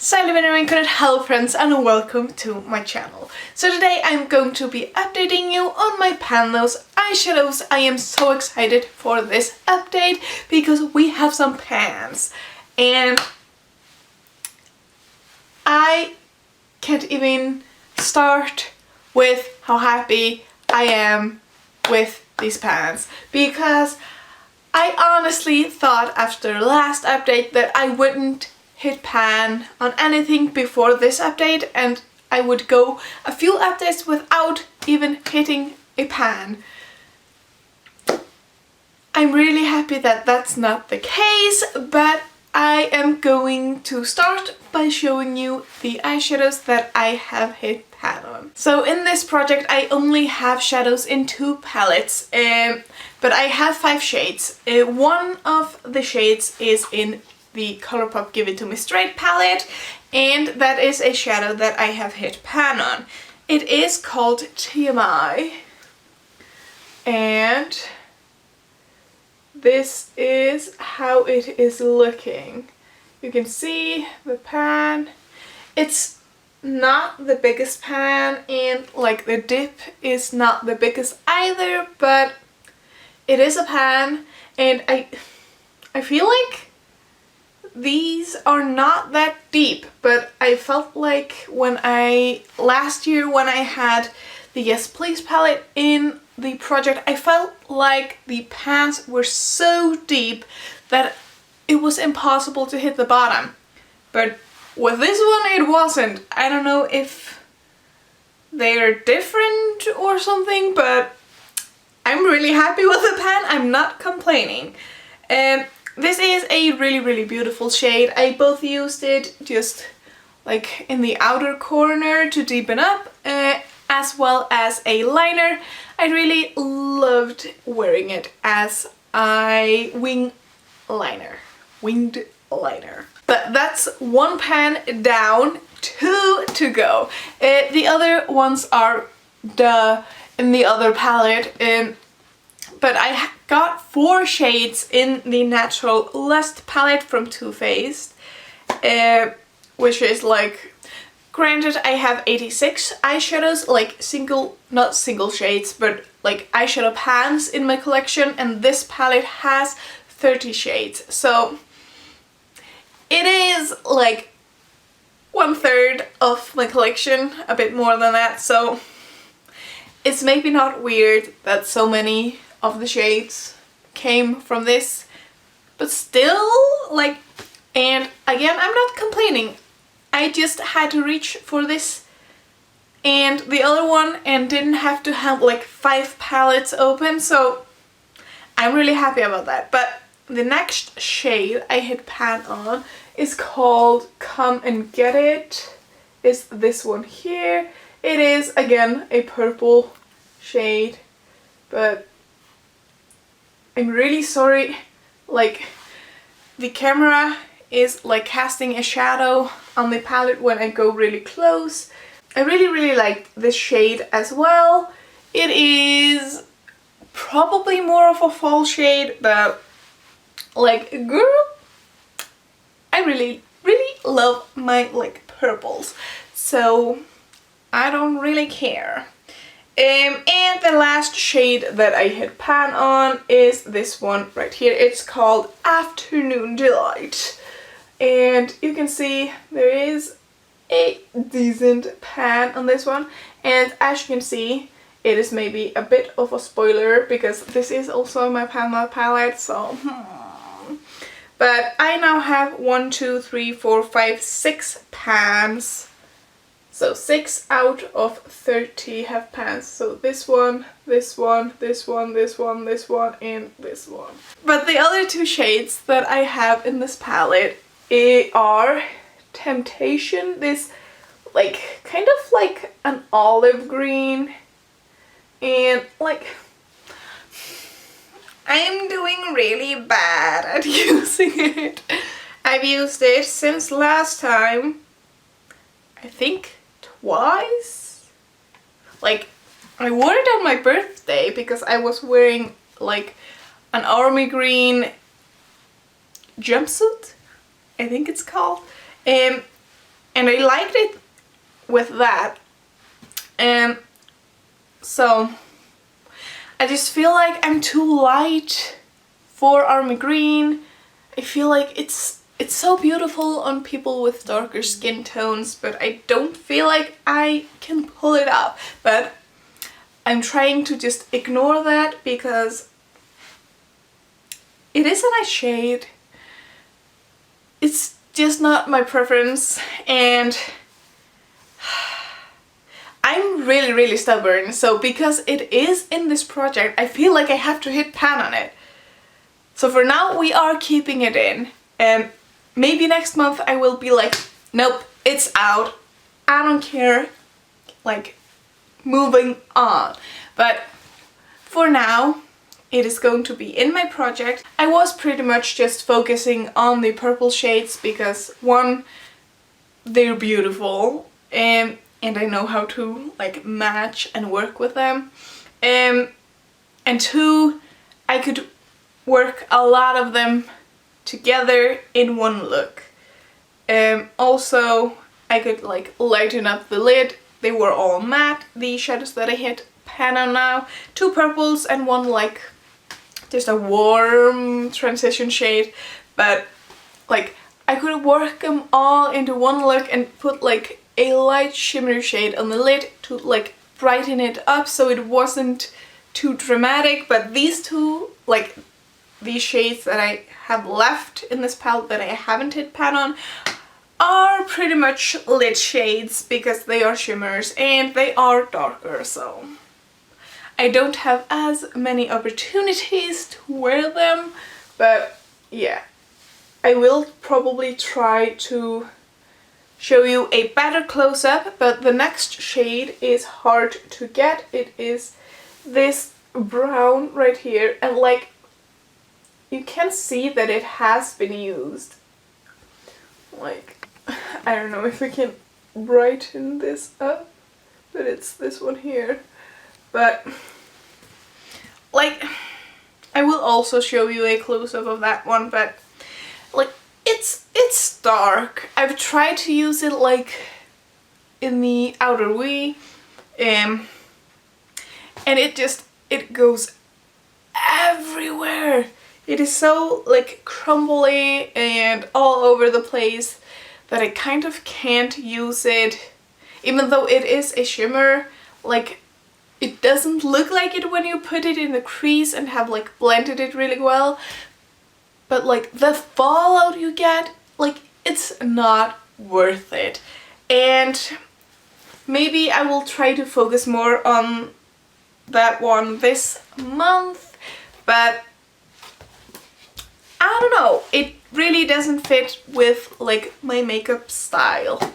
Hello friends and welcome to my channel. So today I'm going to be updating you on my panels eyeshadows. I am so excited for this update because we have some pans and I can't even start with how happy I am with these pans because I honestly thought after the last update that I wouldn't hit pan on anything before this update and I would go a few updates without even hitting a pan. I'm really happy that that's not the case, but I am going to start by showing you the eyeshadows that I have hit pan on. So in this project I only have shadows in 2 palettes, but I have 5 shades. One of the shades is in the Colourpop Give It To Me Straight palette, and that is a shadow that I have hit pan on. It is called TMI, and this is how it is looking. You can see the pan. It's not the biggest pan and like the dip is not the biggest either, but it is a pan, and I feel like these are not that deep, but I felt like last year when I had the Yes Please palette in the project, I felt like the pans were so deep that it was impossible to hit the bottom. But with this one it wasn't. I don't know if they're different or something, but I'm really happy with the pan. I'm not complaining. This is a really beautiful shade. I both used it just like in the outer corner to deepen up, as well as a liner. I really loved wearing it as a winged liner. But that's 1 pan down, 2 to go. The other ones are in the other palette. But I got 4 shades in the Natural Lust palette from Too Faced, which is like, granted I have 86 eyeshadows, like not single shades, but like eyeshadow pans in my collection, and this palette has 30 shades. So it is like 1/3 of my collection, a bit more than that, so it's maybe not weird that so many of the shades came from this, but still, like, and again, I'm not complaining. I just had to reach for this and the other one and didn't have to have like 5 palettes open, so I'm really happy about that. But the next shade I hit pan on is called Come and Get It. It's this one here. It is again a purple shade, but I'm really sorry, like the camera is like casting a shadow on the palette when I go really close. I really like this shade as well. It is probably more of a fall shade, but like, girl, I really love my like purples, so I don't really care. And the last shade that I hit pan on is this one right here. It's called Afternoon Delight. And you can see there is a decent pan on this one. And as you can see, it is maybe a bit of a spoiler because this is also my pan palette, so But I now have 1, 2, 3, 4, 5, 6 pans. So 6 out of 30 have pans. So this one, this one, this one, this one, this one, and this one. But the other 2 shades that I have in this palette are Temptation, this like kind of like an olive green, and like I'm doing really bad at using it. I've used it since last time, I think twice. Like, I wore it on my birthday because I was wearing like an army green jumpsuit, I think it's called. and I liked it with that. And so I just feel like I'm too light for Army Green. I feel like it's so beautiful on people with darker skin tones, but I don't feel like I can pull it off. But I'm trying to just ignore that because it is a nice shade. It's just not my preference, and I'm really stubborn, so because it is in this project, I feel like I have to hit pan on it. So for now we are keeping it in, and maybe next month I will be like, nope, it's out, I don't care, like, moving on. But for now, it is going to be in my project. I was pretty much just focusing on the purple shades because one, they're beautiful, and I know how to like match and work with them. And two, I could work a lot of them together in one look. Also, I could like lighten up the lid. They were all matte, the shadows that I hit pan on now. 2 purples and one like just a warm transition shade, but like I could work them all into one look and put like a light shimmer shade on the lid to like brighten it up so it wasn't too dramatic. But these two, like these shades that I have left in this palette that I haven't hit pan on, are pretty much lid shades because they are shimmers and they are darker, so I don't have as many opportunities to wear them. But yeah, I will probably try to show you a better close-up, but the next shade is hard to get. It is this brown right here, and like you can see that it has been used. Like, I don't know if we can brighten this up, but it's this one here. But like, I will also show you a close-up of that one, but like it's dark. I've tried to use it like in the outer V, and it goes everywhere. It is so like crumbly and all over the place that I kind of can't use it. Even though it is a shimmer, like it doesn't look like it when you put it in the crease and have like blended it really well. But like the fallout you get, like it's not worth it. And maybe I will try to focus more on that one this month, but I don't know, it really doesn't fit with like my makeup style,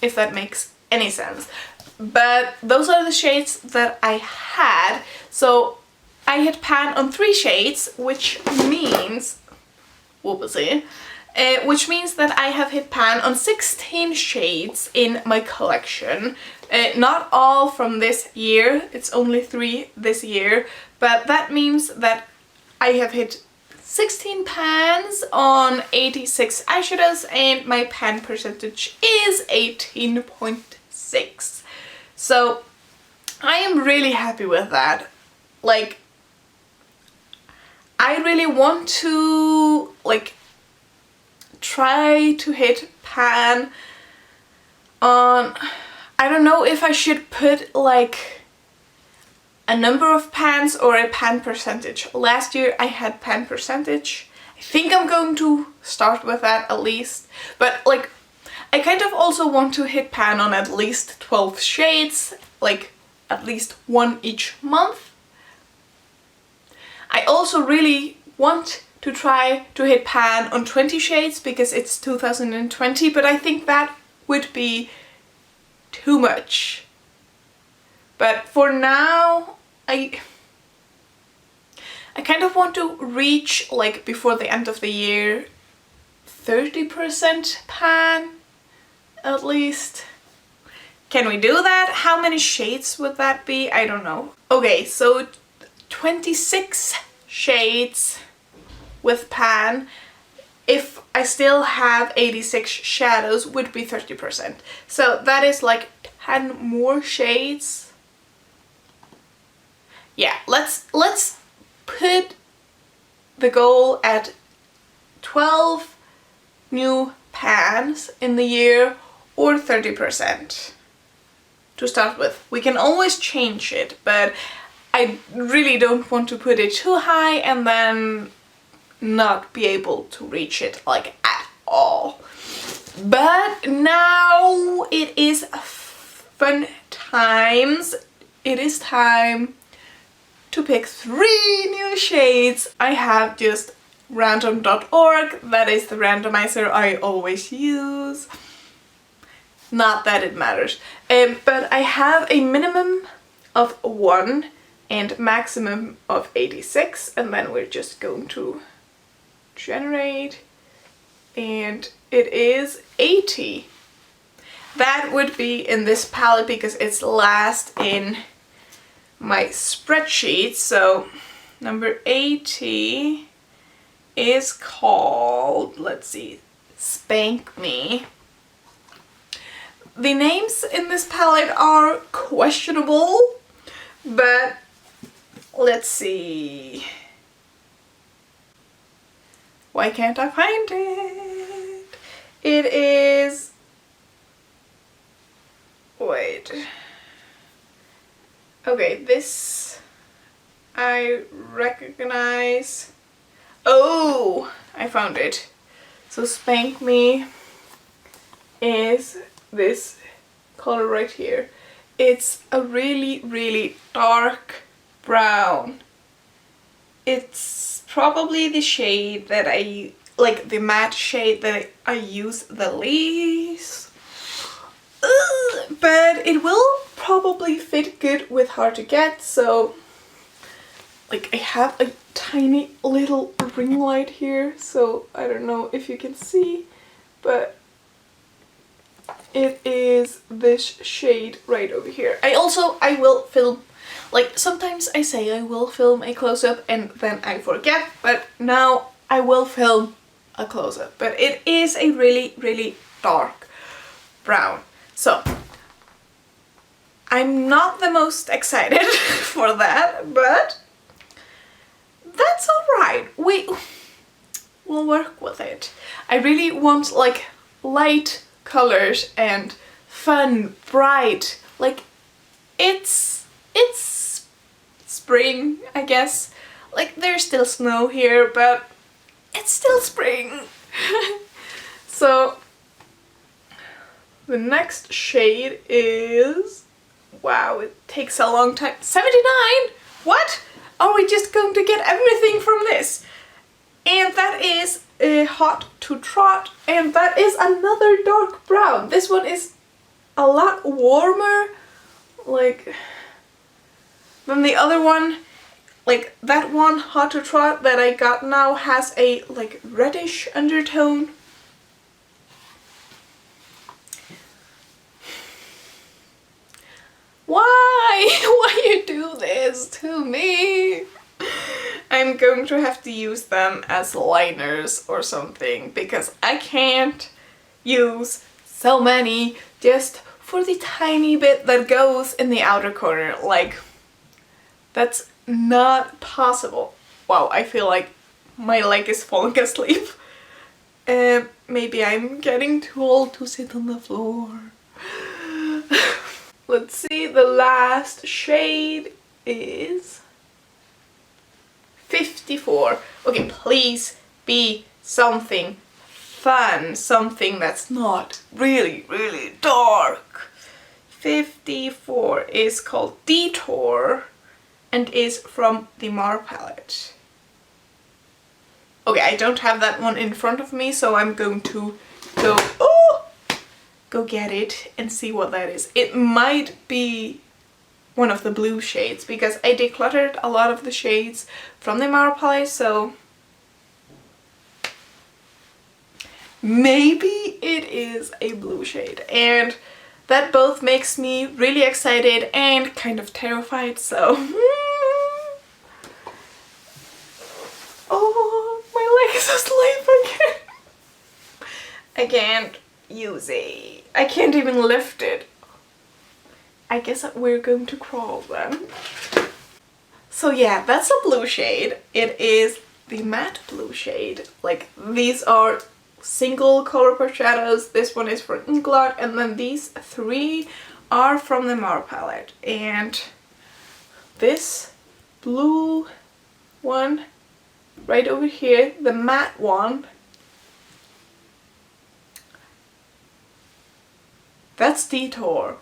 if that makes any sense. But those are the shades that I had. So I hit pan on 3 shades, which means, whoopsie, which means that I have hit pan on 16 shades in my collection. Not all from this year, it's only 3 this year, but that means that I have hit 16 pans on 86 eyeshadows, and my pan percentage is 18.6. So I am really happy with that. Like, I really want to like try to hit pan on, I don't know if I should put like a number of pans or a pan percentage. Last year I had pan percentage. I think I'm going to start with that at least. But like, I kind of also want to hit pan on at least 12 shades, like at least 1 each month. I also really want to try to hit pan on 20 shades because it's 2020, but I think that would be too much. But for now, I kind of want to reach, like before the end of the year, 30% pan at least. Can we do that? How many shades would that be? I don't know. Okay, so 26 shades with pan. if I still have 86 shadows, would be 30%. So that is like 10 more shades. Yeah, let's put the goal at 12 new pans in the year, or 30% to start with. We can always change it, but I really don't want to put it too high and then not be able to reach it like at all. But now it is fun times. It is time to pick 3 new shades. I have just random.org, that is the randomizer I always use. Not that it matters. But I have a minimum of 1 and maximum of 86, and then we're just going to generate, and it is 80. That would be in this palette because it's last in my spreadsheet. So number 80 is called, let's see, Spank Me. The names in this palette are questionable, but let's see. Why can't I find it? It is... Wait. Okay, this I recognize. Oh, I found it. So Spank Me is this color right here. It's a really, really dark brown. It's probably the shade that I, like the matte shade that I use the least. But it will probably fit good with Hard to Get, so like I have a tiny little ring light here, so I don't know if you can see, but it is this shade right over here. I will film, like sometimes I say I will film a close-up and then I forget, but now I will film a close-up. But it is a really, really dark brown. So I'm not the most excited for that, but that's alright. We'll work with it. I really want like light colors and fun, bright, like it's spring, I guess. Like there's still snow here, but it's still spring. So the next shade is, wow, it takes a long time. 79? What? Are we just going to get everything from this? And that is Hot to Trot, and that is another dark brown. This one is a lot warmer, like, than the other one. Like, that one, Hot to Trot, that I got now has a, like, reddish undertone. Why? Why you do this to me? I'm going to have to use them as liners or something, because I can't use so many just for the tiny bit that goes in the outer corner. Like, that's not possible. Wow, I feel like my leg is falling asleep. Maybe I'm getting too old to sit on the floor. Let's see, the last shade is 54. Okay, please be something fun, something that's not really, really dark. 54 is called Detour and is from the Mar palette. Okay, I don't have that one in front of me, so I'm going to go get it and see what that is. It might be one of the blue shades, because I decluttered a lot of the shades from the Mar palette, so maybe it is a blue shade. And that both makes me really excited and kind of terrified, so oh, my leg is asleep again. I can't use it. I can't even lift it. I guess we're going to crawl then. So yeah, that's a blue shade. It is the matte blue shade. Like, these are single color shadows. This one is for Inglot, and then these 3 are from the Mar palette. And this blue one right over here, the matte one, that's Detour.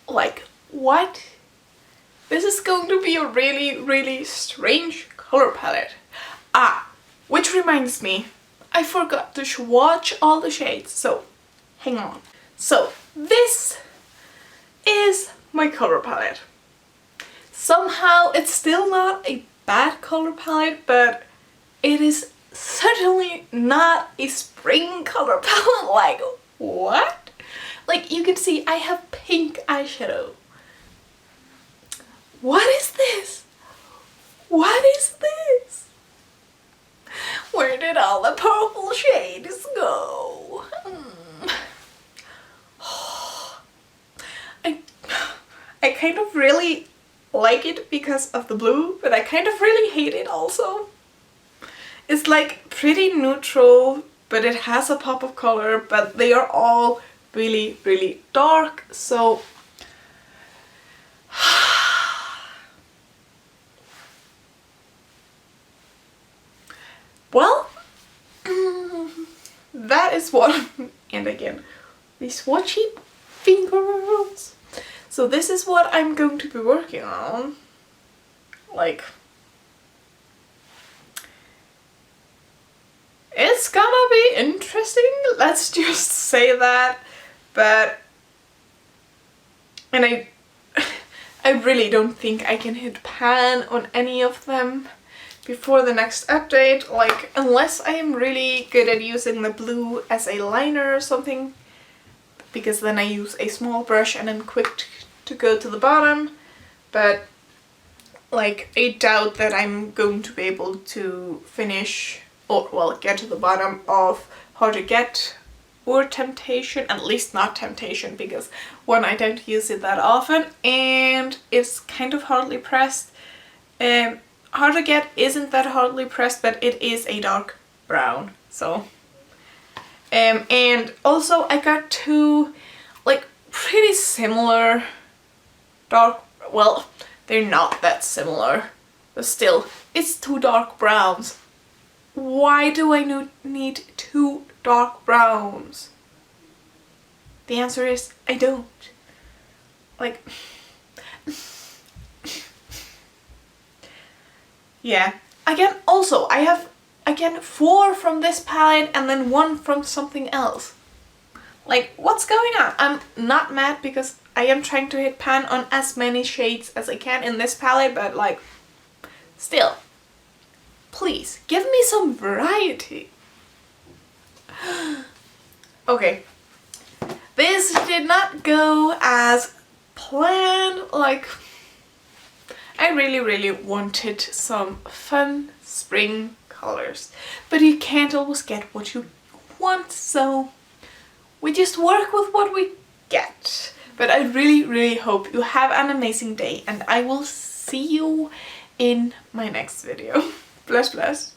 Like, what? This is going to be a really strange color palette. Ah, which reminds me, I forgot to swatch all the shades, so hang on. So this is my color palette. Somehow it's still not a bad color palette, but it is certainly not a spring color palette. Like, what? Like, you can see I have pink eyeshadow. What is this? What is this? Where did all the purple shades go? I kind of really like it because of the blue, but I kind of really hate it also. It's like pretty neutral, but it has a pop of color, but they are all really dark, so well, that is what, and again, these swatchy fingers. So this is what I'm going to be working on. Like, it's gonna be interesting, let's just say that. But, and I really don't think I can hit pan on any of them before the next update, like, unless I am really good at using the blue as a liner or something, because then I use a small brush and I'm quick to go to the bottom. But, like, I doubt that I'm going to be able to finish, or, well, get to the bottom of Hard to Get or Temptation, at least not Temptation, because one, I don't use it that often, and it's kind of hardly pressed. Hard to Get isn't that hardly pressed, but it is a dark brown, so. And also I got 2, like, pretty similar dark, well, they're not that similar, but still, it's 2 dark browns. Why do I need 2 dark browns? The answer is I don't. Like, yeah. Again, also, I have, again, 4 from this palette and then 1 from something else. Like, what's going on? I'm not mad because I am trying to hit pan on as many shades as I can in this palette, but like, still, please, give me some variety. Okay, this did not go as planned. Like, I really wanted some fun spring colors, but you can't always get what you want, so we just work with what we get. But I really hope you have an amazing day, and I will see you in my next video. Bless bless.